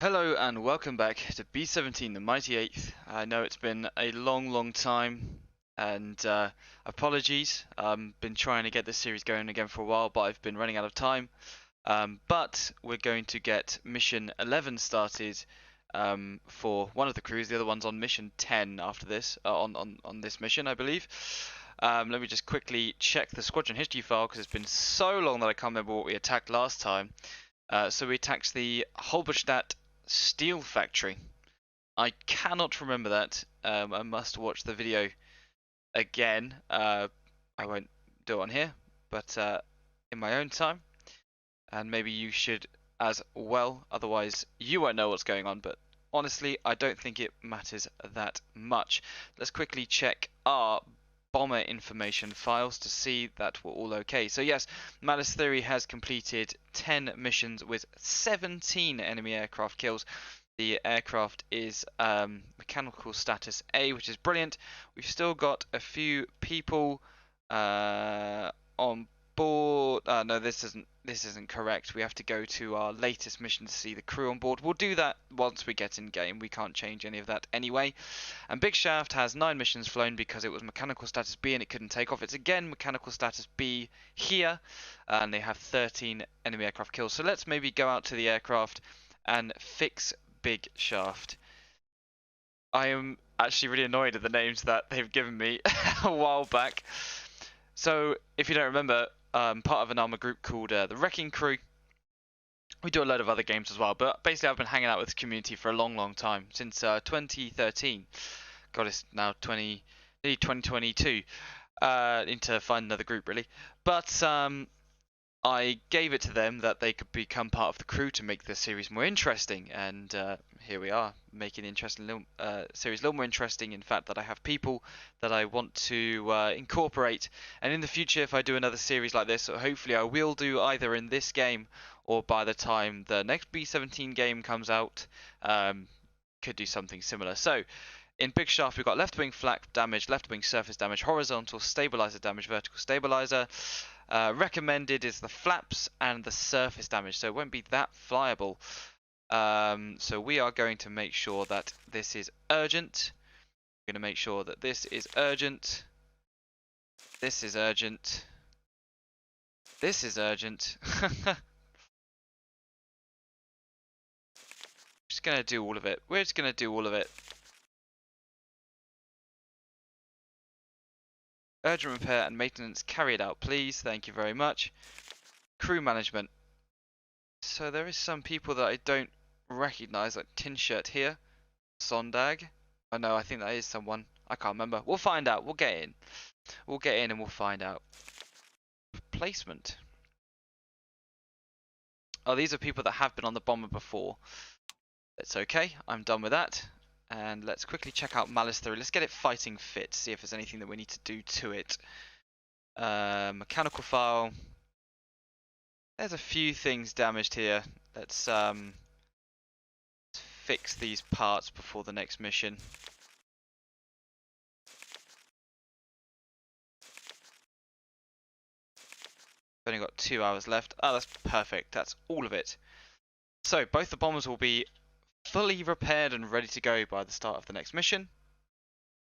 Hello and welcome back to B17, the Mighty Eighth. I know it's been a long time, and apologies. Been trying to get this series going again for a while, but I've been running out of time. But we're going to get mission 11 started for one of the crews. The other one's on mission 10 after this, on this mission, I believe. Let me just quickly check the squadron history file because it's been so long that I can't remember what we attacked last time. So we attacked the Halberstadt Steel Factory. I cannot remember that. I must watch the video again. I won't do it on here, but in my own time. And maybe you should as well, otherwise you won't know what's going on, but honestly, I don't think it matters that much. Let's quickly check our bomber information files to see that we're all okay. So yes, Mallas Theory has completed 10 missions with 17 enemy aircraft kills. The aircraft is mechanical status A, which is brilliant. We've still got a few people on board. No, this isn't correct. We have to go to our latest mission to see the crew on board. We'll do that once we get in game. We can't change any of that anyway. And Big Shaft has 9 missions flown because it was mechanical status B and it couldn't take off. It's again mechanical status B here, and they have 13 enemy aircraft kills. So let's maybe go out to the aircraft and fix Big Shaft. I am actually really annoyed at the names that they've given me a while back. So if you don't remember, part of an armor group called the Wrecking Crew. We do a load of other games as well, but basically I've been hanging out with the community for a long time, since 2013. God, it's now nearly 2022. Need to find another group really, but I gave it to them that they could become part of the crew to make the series more interesting, and here we are, making the interesting series a little more interesting. In fact, that I have people that I want to incorporate, and in the future, if I do another series like this, hopefully I will do either in this game or by the time the next B17 game comes out, could do something similar. So, in Big Shaft, we've got left wing flak damage, left wing surface damage, horizontal stabilizer damage, vertical stabilizer. Recommended is the flaps and the surface damage, so it won't be that flyable. So we are going to make sure that this is urgent. We're going to make sure that this is urgent. This is urgent. This is urgent. Just going to do all of it. We're just going to do all of it. Urgent repair and maintenance carried out, please. Thank you very much. Crew management. So there is some people that I don't recognize, like Tin Shirt here. Sondag. Oh no, I think that is someone. I can't remember. We'll find out. We'll get in. We'll get in and we'll find out. Placement. Oh, these are people that have been on the bomber before. It's okay. I'm done with that. And let's quickly check out Mallas Theory. Let's get it fighting fit. See if there's anything that we need to do to it. Mechanical file. There's a few things damaged here. Let's fix these parts before the next mission. Only got 2 hours left. Oh, that's perfect. That's all of it. So both the bombers will be fully repaired and ready to go by the start of the next mission.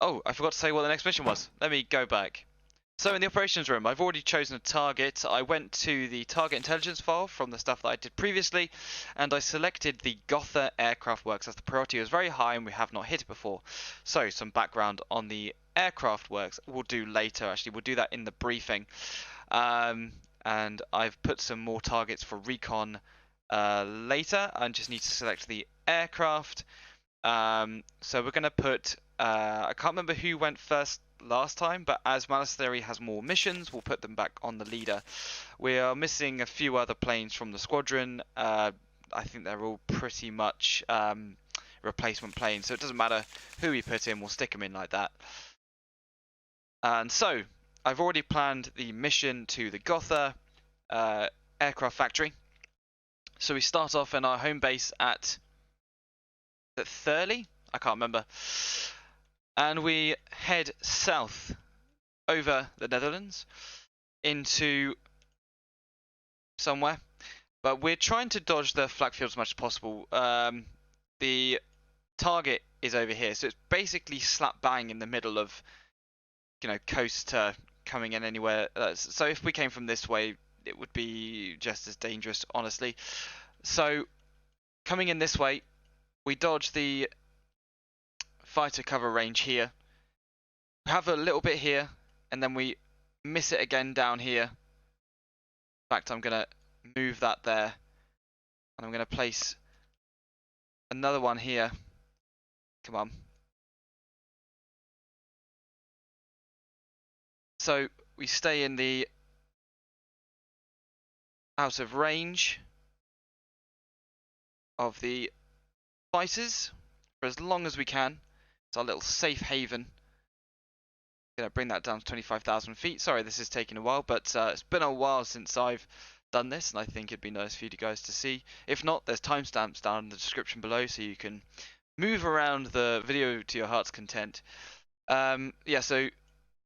Oh, I forgot to say what the next mission was. Let me go back. So in the operations room, I've already chosen a target. I went to the target intelligence file from the stuff that I did previously, and I selected the Gotha Aircraft Works as the priority was very high and we have not hit it before. So some background on the aircraft works we'll do later. Actually, we'll do that in the briefing. And I've put some more targets for recon later. I just need to select the aircraft. So we're going to put, I can't remember who went first last time, but as Mallas Theory has more missions, we'll put them back on the leader. We are missing a few other planes from the squadron. I think they're all pretty much replacement planes, so it doesn't matter who we put in, we'll stick them in like that. And so, I've already planned the mission to the Gotha aircraft factory. So we start off in our home base at Thurley? I can't remember. And we head south over the Netherlands into somewhere. But we're trying to dodge the flak field as much as possible. The target is over here, so it's basically slap bang in the middle of, you know, coast coming in anywhere. So if we came from this way, it would be just as dangerous, honestly. So coming in this way, we dodge the fighter cover range here. We have a little bit here, and then we miss it again down here. In fact, I'm gonna move that there, and I'm gonna place another one here. Come on. So we stay in the out of range of the fighters for as long as we can. It's our little safe haven. Gonna bring that down to 25,000 feet. Sorry, this is taking a while, but it's been a while since I've done this, and I think it'd be nice for you guys to see. If not, there's timestamps down in the description below, so you can move around the video to your heart's content. Yeah, so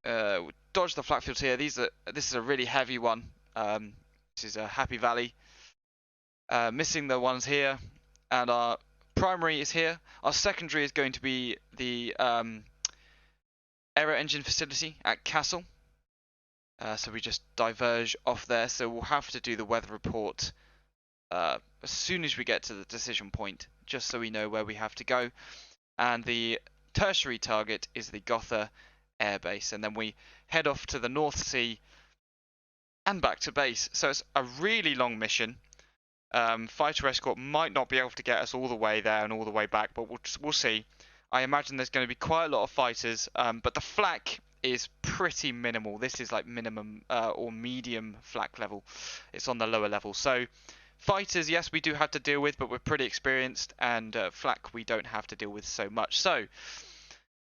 dodge the flak fields here. This is a really heavy one. This is a Happy Valley. Missing the ones here, and our primary is here. Our secondary is going to be the aero engine facility at Castle. So we just diverge off there. So we'll have to do the weather report as soon as we get to the decision point, just so we know where we have to go. And the tertiary target is the Gotha Air Base, and then we head off to the North Sea and back to base. So it's a really long mission. Fighter escort might not be able to get us all the way there and all the way back, but we'll see. I imagine there's going to be quite a lot of fighters, but the flak is pretty minimal. This is like minimum or medium flak level. It's on the lower level. So fighters, yes, we do have to deal with, but we're pretty experienced, and flak we don't have to deal with so much. So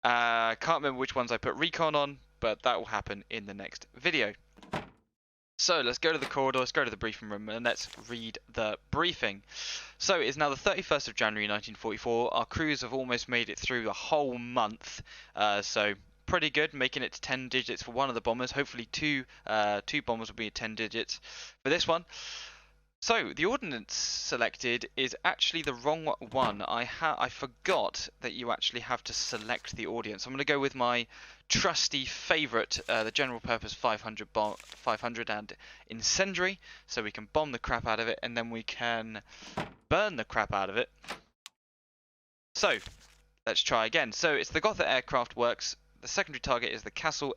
can't remember which ones I put recon on, but that will happen in the next video. So let's go to the corridor, let's go to the briefing room, and let's read the briefing. So it is now the 31st of January 1944. Our crews have almost made it through the whole month, so pretty good, making it to 10 digits for one of the bombers. Hopefully two bombers will be 10 digits for this one. So the ordnance selected is actually the wrong one. I forgot that you actually have to select the audience. I'm going to go with my trusty favourite, the general purpose 500 and incendiary, so we can bomb the crap out of it, and then we can burn the crap out of it. So let's try again. So it's the Gotha Aircraft Works. The secondary target is the Castle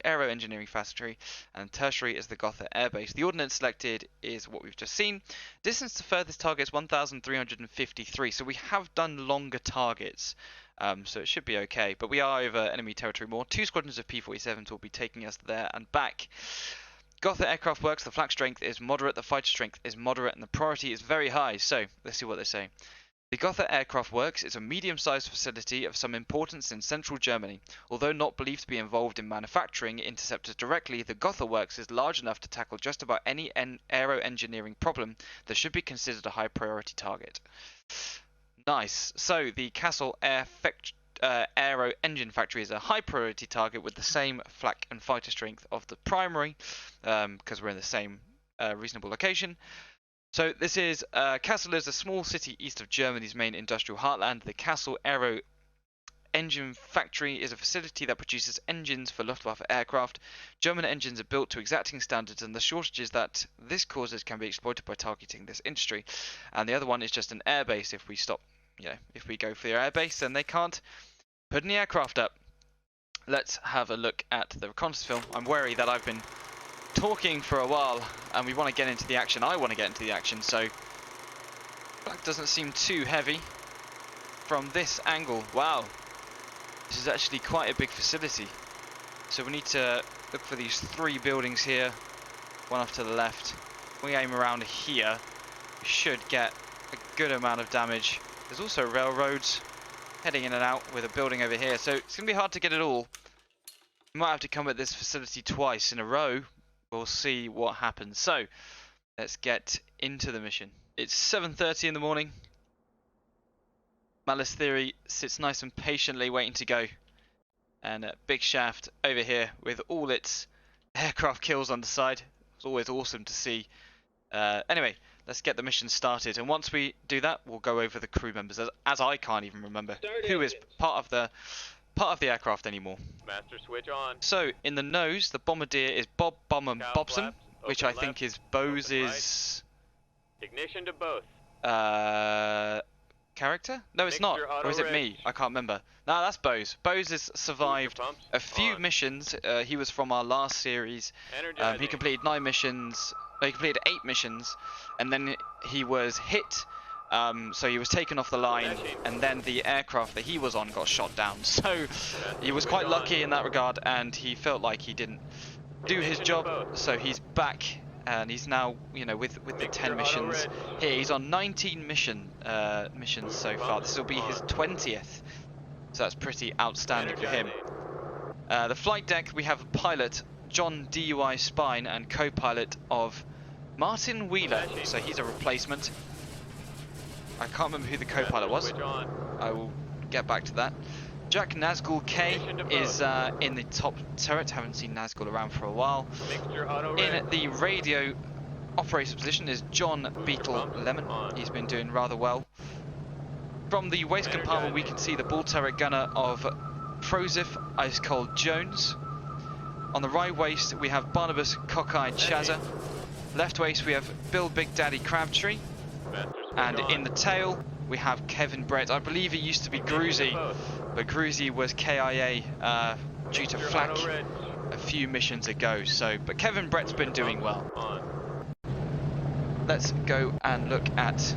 Aero Engineering Factory, and tertiary is the Gotha Air Base. The ordnance selected is what we've just seen. Distance to furthest target is 1,353, so we have done longer targets, so it should be okay, but we are over enemy territory more. 2 squadrons of P-47s will be taking us there and back. Gotha Aircraft Works, the flak strength is moderate, the fighter strength is moderate, and the priority is very high. So let's see what they say. The Gotha Aircraft Works is a medium-sized facility of some importance in central Germany. Although not believed to be involved in manufacturing interceptors directly, the Gotha Works is large enough to tackle just about any aero engineering problem that should be considered a high priority target. Nice. So the Castle Aero Engine Factory is a high priority target with the same flak and fighter strength of the primary, because we're in the same reasonable location. So this is Kassel is a small city east of Germany's main industrial heartland. The Kassel Aero Engine Factory is a facility that produces engines for Luftwaffe aircraft. German engines are built to exacting standards, and the shortages that this causes can be exploited by targeting this industry. And the other one is just an airbase. If we stop, if we go for the airbase, then they can't put any aircraft up. Let's have a look at the reconnaissance film. I'm wary that I've been talking for a while and we want to get into the action. I want to get into the action, so that doesn't seem too heavy from this angle. Wow, this is actually quite a big facility. So we need to look for these 3 buildings here, one off to the left. If we aim around here, we should get a good amount of damage. There's also railroads heading in and out with a building over here, so it's going to be hard to get it all. We might have to come at this facility twice in a row. We'll see what happens. So let's get into the mission. It's 7:30 in the morning. Mallas Theory sits nice and patiently waiting to go. And a big shaft over here with all its aircraft kills on the side. It's always awesome to see Anyway, let's get the mission started, and once we do that, we'll go over the crew members, as I can't even remember who is part of the aircraft anymore. Master switch on. So in the nose, the bombardier is Bob Bomber Bobson, Flaps, which open I think left, is Bose's right. Ignition to both. character? No, it's not. Or is it me? I can't remember. No, that's Bose. Bose has survived a few missions. He was from our last series. He completed 9 missions. No, he completed 8 missions, and then he was hit. So he was taken off the line, and then the aircraft that he was on got shot down. So he was quite lucky in that regard, and he felt like he didn't do his job. So he's back, and he's now, you know, with the 10 missions here. He's on 19 missions so far. This will be his 20th, so that's pretty outstanding for him. The flight deck, we have pilot John DUI Spine and co-pilot of Martin Wheeler. So he's a replacement. I can't remember who the co-pilot was. I will get back to that. Jack Nazgul K is in the top turret. Haven't seen Nazgul around for a while. In the radio operator position is John Beetle Lemon. He's been doing rather well. From the waist compartment, we can see the bull turret gunner of Frozif Ice Cold Jones. On the right waist, we have Barnabas Cockeyed Shazza. Left waist, we have Bill Big Daddy Crabtree. And in the tail, we have Kevin Brett. I believe it used to be Gruzy, but Gruzy was KIA due to flak a few missions ago. So, but Kevin Brett's been doing well. Let's go and look at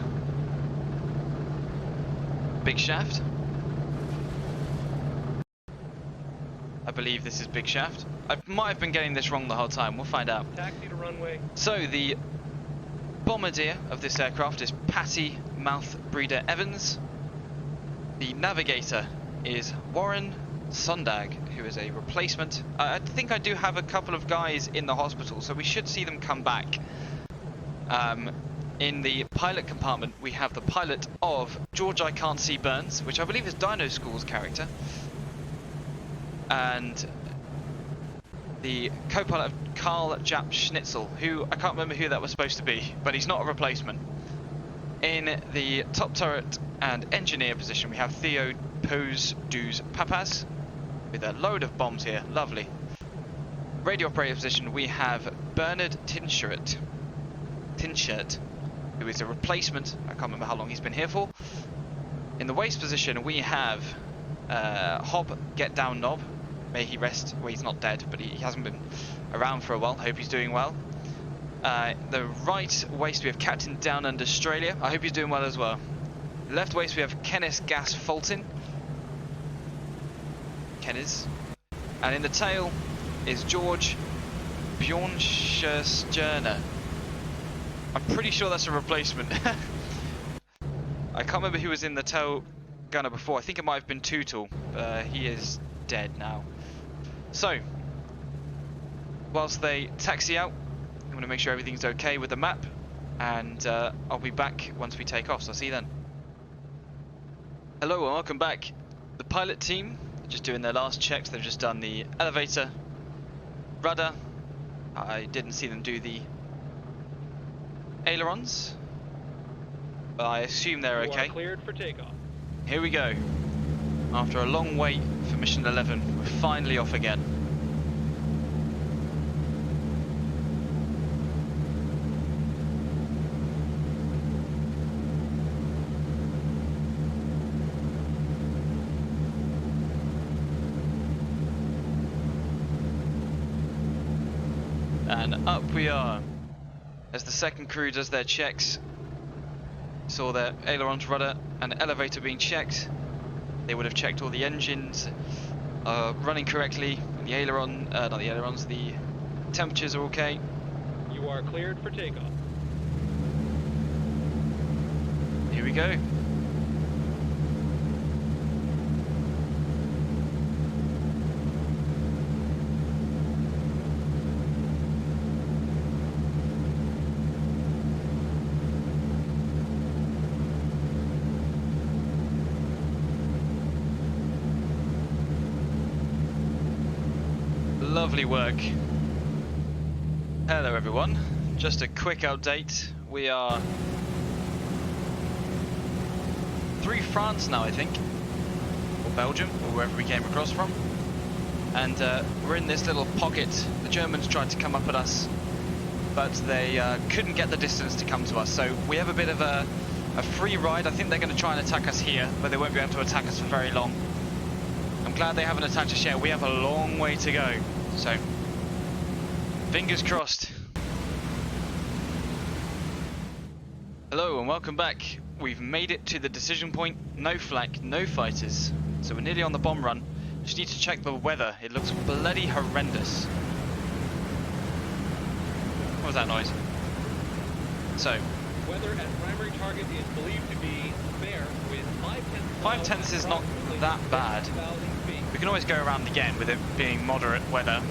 Big Shaft. I believe this is Big Shaft. I might have been getting this wrong the whole time. We'll find out. Taxi to runway. So the bombardier of this aircraft is Patty Mouth Breeder Evans. The navigator is Warren Sondag, who is a replacement. I think I do have a couple of guys in the hospital, so we should see them come back. In the pilot compartment, we have the pilot of George I Can't See Burns, which I believe is Dino School's character. And the co-pilot of Karl Jap Schnitzel, who I can't remember who that was supposed to be, but he's not a replacement. In the top turret and engineer position, we have Theo Pose Duz Papas with a load of bombs here. Lovely. Radio operator position, we have Bernard Tinshirt, who is a replacement. I can't remember how long he's been here for. In the waist position, we have Hob Get Down Knob. May he rest. Well, he's not dead, but he hasn't been around for a while. Hope he's doing well. The right waist, we have Captain Down Under Australia. I hope he's doing well as well. Left waist, we have Kenneth Gas Fulton. Kenneth. And in the tail is George Bjornstjerner. I'm pretty sure that's a replacement. I can't remember who was in the tail gunner before. I think it might have been Tootle. He is dead now. So, whilst they taxi out, I'm going to make sure everything's okay with the map, and I'll be back once we take off, so I'll see you then. Hello and welcome back. The pilot team are just doing their last checks. They've just done the elevator, rudder. I didn't see them do the ailerons, but I assume they're okay. Cleared for takeoff. Here we go. After a long wait for mission 11, we're finally off again. And up we are. As the second crew does their checks, saw their ailerons, rudder and elevator being checked. They would have checked all the engines running correctly, the aileron, not the ailerons, the temperatures are okay. You are cleared for takeoff. Here we go. Lovely work. Hello everyone. Just a quick update. We are through France now, I think, or Belgium, or wherever we came across from. And we're in this little pocket. The Germans tried to come up at us, but they couldn't get the distance to come to us. So we have a bit of a free ride. I think they're going to try and attack us here, but they won't be able to attack us for very long. I'm glad they haven't attacked us yet. We have a long way to go. So, fingers crossed. Hello and welcome back. We've made it to the decision point. No flak, no fighters. So we're nearly on the bomb run. Just need to check the weather. It looks bloody horrendous. What was that noise? So, Weather at primary target is believed to be fair with 5/10 is not that bad. We can always go around again with it being moderate weather.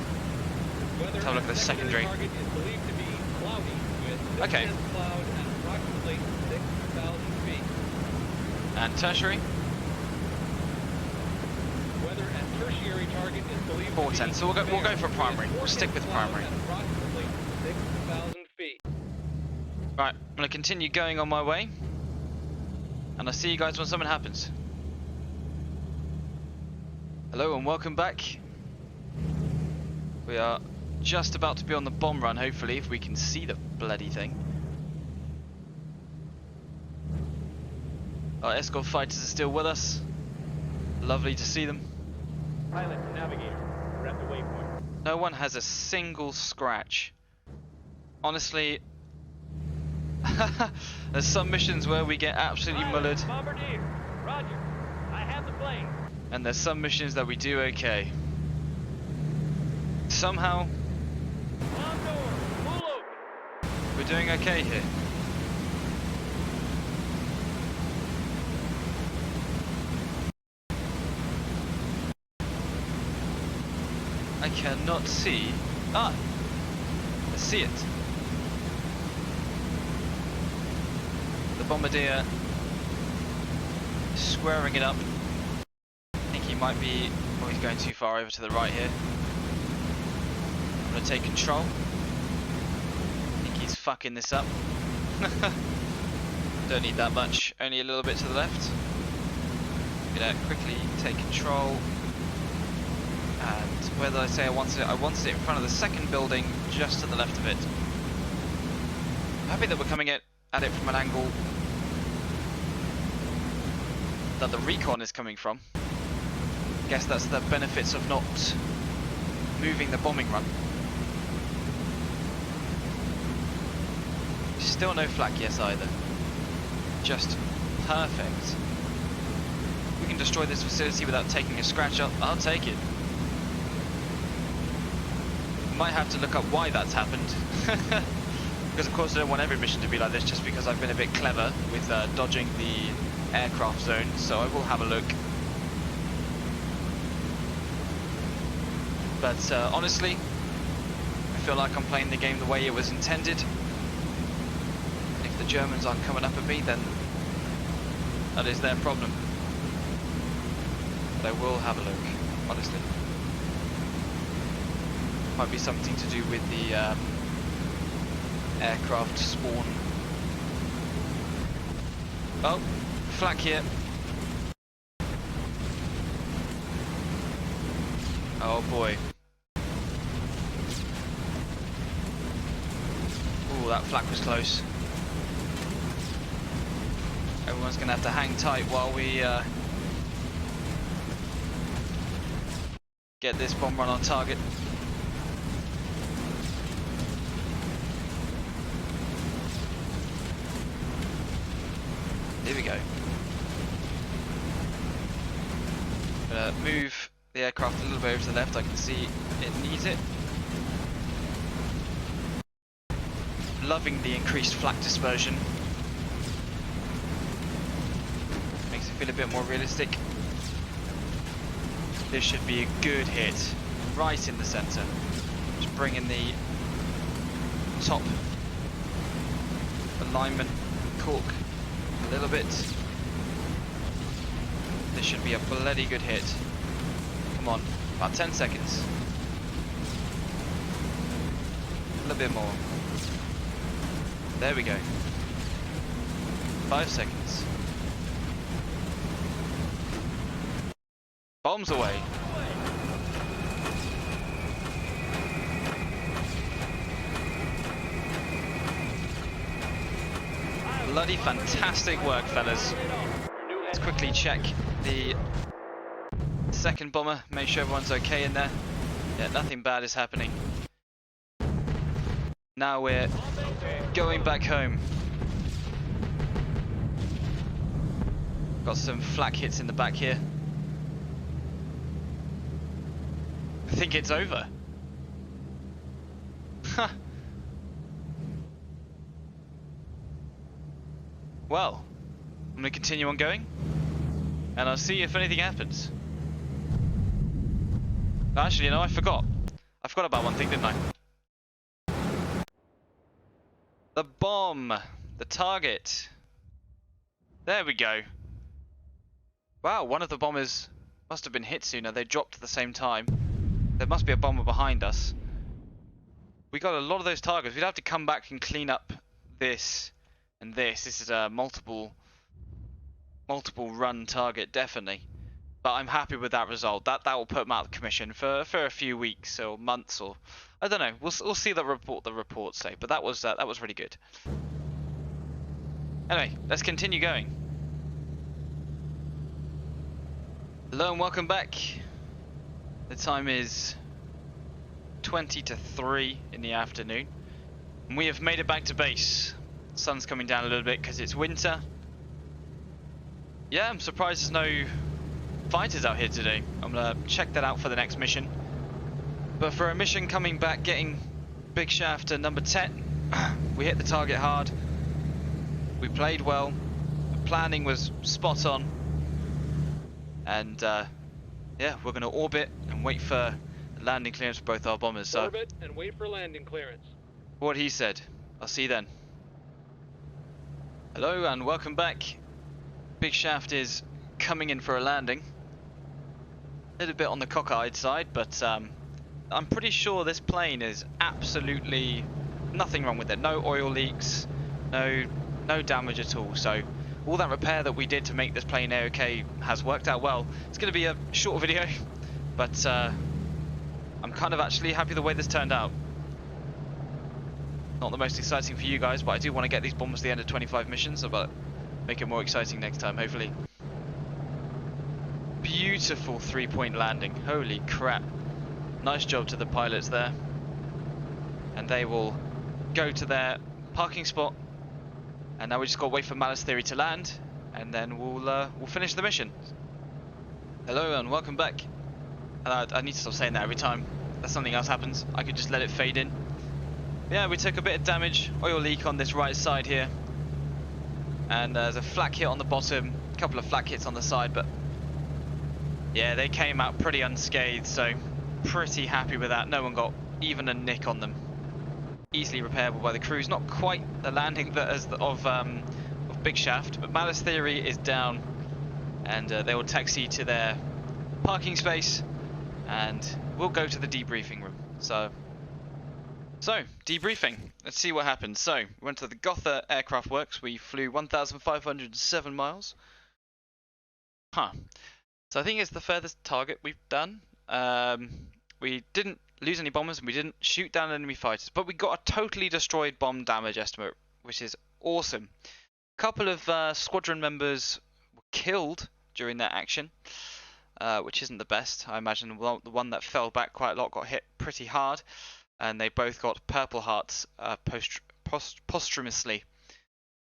Let's have a look at the secondary. Target is believed to be cloudy with Okay. cloud at approximately 6,000 feet. And tertiary? Weather at tertiary target is believed to 410. be So we'll go fair for primary. with We'll stick with cloud primary. at approximately 6,000 feet. Right, I'm going to continue going on my way. And I'll see you guys when something happens. Hello and welcome back. We are just about to be on the bomb run, hopefully, if we can see the bloody thing. Our escort fighters are still with us. Lovely to see them. Pilot to navigator. We're at the waypoint. No one has a single scratch. Honestly, there's some missions where we get absolutely mullered, Bombardier. Roger. I have the plane. and there's some missions that we do okay. Somehow, On door. Full open. we're doing okay here. I cannot see. Ah! I see it. The bombardier is squaring it up. I think he might be. Oh, he's going too far over to the right here. I'm going to take control. I think he's fucking this up. Don't need that much, only a little bit to the left. Gonna quickly take control. And where did I say I wanted it? I wanted it in front of the second building, just to the left of it. I'm happy that we're coming at it from an angle that the recon is coming from. Guess that's the benefits of not moving the bombing run. Still no flak yes either. Just perfect. We can destroy this facility without taking a scratch up. I'll take it. Might have to look up why that's happened. Because of course I don't want every mission to be like this, just because I've been a bit clever with dodging the aircraft zone, so I will have a look. But honestly, I feel like I'm playing the game the way it was intended. And if the Germans aren't coming up at me, then that is their problem. But I will have a look, honestly. Might be something to do with the aircraft spawn. Oh, flak here. Oh boy. Ooh, that flak was close. Everyone's gonna have to hang tight while we get this bomb run on target. Here we go. Gonna move the aircraft a little bit over to the left. I can see it needs it. Loving the increased flak dispersion. Makes it feel a bit more realistic. This should be a good hit. Right in the centre. Just bringing the top alignment cork a little bit. This should be a bloody good hit. Come on, about 10 seconds. A little bit more. There we go. 5 seconds. Bombs away. Bloody fantastic work, fellas. Let's quickly check the second bomber, make sure everyone's okay in there. Yeah, nothing bad is happening. Now we're going back home. Got some flak hits in the back here. I think it's over. Huh. Well, I'm going to continue on going, and I'll see if anything happens. Actually, no, I forgot. I forgot about one thing, didn't I? The bomb! The target! There we go. Wow, one of the bombers must have been hit sooner. They dropped at the same time. There must be a bomber behind us. We got a lot of those targets. We'd have to come back and clean up this and this. This is a multiple run target, definitely. But I'm happy with that result. That will put them out of commission for a few weeks or months, or I don't know. We'll see the reports say. But that was really good. Anyway, let's continue going. Hello and welcome back. The time is 20 to 3 in the afternoon, and we have made it back to base. The sun's coming down a little bit because it's winter. Yeah, I'm surprised there's no fighters out here today. I'm gonna check that out for the next mission. But for a mission coming back, getting Big Shaft to number 10, we hit the target hard. We played well. The planning was spot on. And yeah, we're gonna orbit and wait for landing clearance for both our bombers. So Orbit and wait for landing clearance. what he said. I'll see you then. Hello and welcome back. Big Shaft is coming in for a landing. A little bit on the cockeyed side, but I'm pretty sure this plane is absolutely nothing wrong with it. No oil leaks, no damage at all. So all that repair that we did to make this plane A-OK has worked out well. It's going to be a short video, but I'm kind of actually happy the way this turned out. Not the most exciting for you guys, but I do want to get these bombers to the end of 25 missions, but make it more exciting next time, hopefully. Beautiful 3-point landing. Holy crap. Nice job to the pilots there. And they will go to their parking spot. And now we just got to wait for Mallas Theory to land, and then we'll finish the mission. Hello and welcome back. I need to stop saying that every time that something else happens. I could just let it fade in. Yeah, we took a bit of damage, oil leak on this right side here, and there's a flak hit on the bottom, a couple of flak hits on the side, but yeah, they came out pretty unscathed, so pretty happy with that. No one got even a nick on them. Easily repairable by the crews. Not quite the landing that is of Big Shaft, but Mallas Theory is down, and they will taxi to their parking space, and we'll go to the debriefing room. So debriefing. Let's see what happened. So we went to the Gotha Aircraft Works. We flew 1,507 miles. Huh. So I think it's the furthest target we've done. We didn't lose any bombers and we didn't shoot down enemy fighters, but we got a totally destroyed bomb damage estimate, which is awesome. A couple of squadron members were killed during that action, which isn't the best. I imagine the one that fell back quite a lot got hit pretty hard, and they both got Purple Hearts posthumously.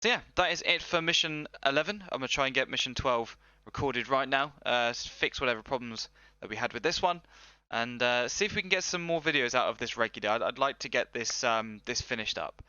So yeah, that is it for mission 11. I'm going to try and get mission 12 recorded right now, fix whatever problems that we had with this one, and see if we can get some more videos out of this regularly. I'd like to get this this finished up.